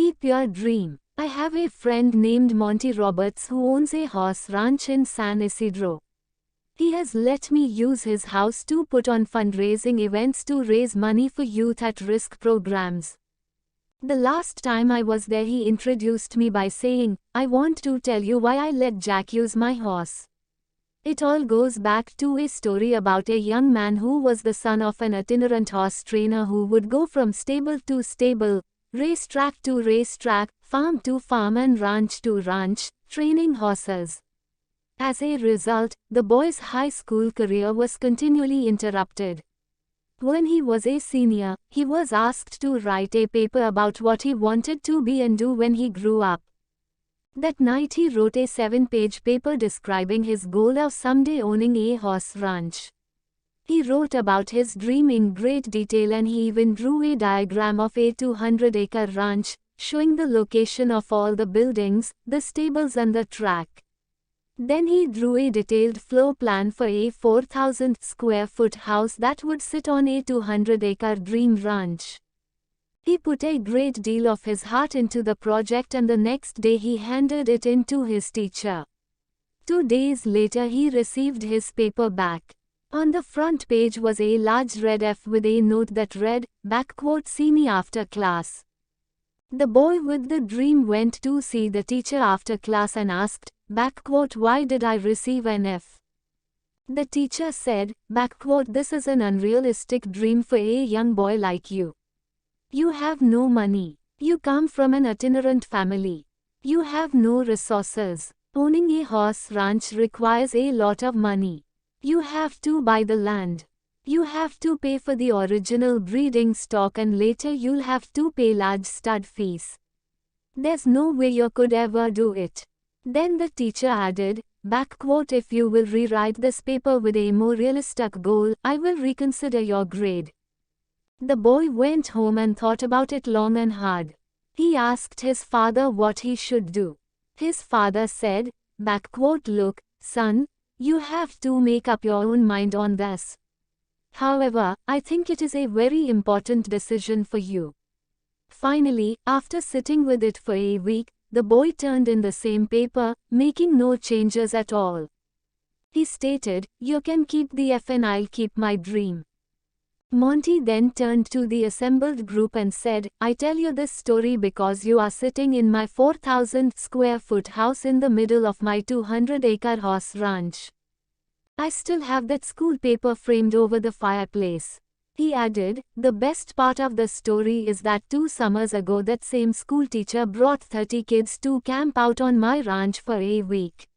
Keep your dream. I have a friend named Monty Roberts who owns a horse ranch in San Isidro. He has let me use his house to put on fundraising events to raise money for youth at risk programs. The last time I was there, he introduced me by saying, "I want to tell you why I let Jack use my horse." It all goes back to a story about a young man who was the son of an itinerant horse trainer who would go from stable to stable, racetrack to racetrack, farm to farm and ranch to ranch, training horses. As a result, the boy's high school career was continually interrupted. When he was a senior, he was asked to write a paper about what he wanted to be and do when he grew up. That night he wrote a 7-page paper describing his goal of someday owning a horse ranch. He wrote about his dream in great detail, and he even drew a diagram of a 200-acre ranch, showing the location of all the buildings, the stables and the track. Then he drew a detailed floor plan for a 4,000 square foot house that would sit on a 200-acre dream ranch. He put a great deal of his heart into the project, and the next day he handed it in to his teacher. 2 days later he received his paper back. On the front page was a large red F with a note that read, "See me after class." The boy with the dream went to see the teacher after class and asked, "Why did I receive an F?" The teacher said, "This is an unrealistic dream for a young boy like you. You have no money. You come from an itinerant family. You have no resources. Owning a horse ranch requires a lot of money. You have to buy the land. You have to pay for the original breeding stock, and later you'll have to pay large stud fees. There's no way you could ever do it." Then the teacher added, "If you will rewrite this paper with a more realistic goal, I will reconsider your grade." The boy went home and thought about it long and hard. He asked his father what he should do. His father said, "Look, son, you have to make up your own mind on this. However, I think it is a very important decision for you." Finally, after sitting with it for a week, the boy turned in the same paper, making no changes at all. He stated, "You can keep the F and I'll keep my dream." Monty then turned to the assembled group and said, "I tell you this story because you are sitting in my 4,000 square foot house in the middle of my 200-acre horse ranch. I still have that school paper framed over the fireplace." He added, "The best part of the story is that 2 summers ago that same school teacher brought 30 kids to camp out on my ranch for a week.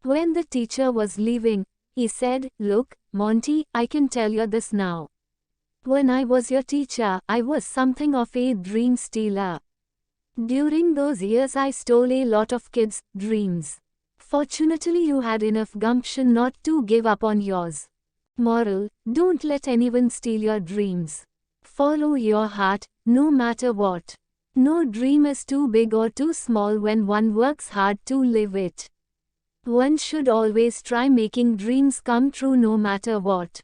When the teacher was leaving, he said, 'Look, Monty, I can tell you this now. When I was your teacher, I was something of a dream stealer. During those years I stole a lot of kids' dreams. Fortunately you had enough gumption not to give up on yours. Moral: don't let anyone steal your dreams. Follow your heart, no matter what. No dream is too big or too small when one works hard to live it. One should always try making dreams come true no matter what."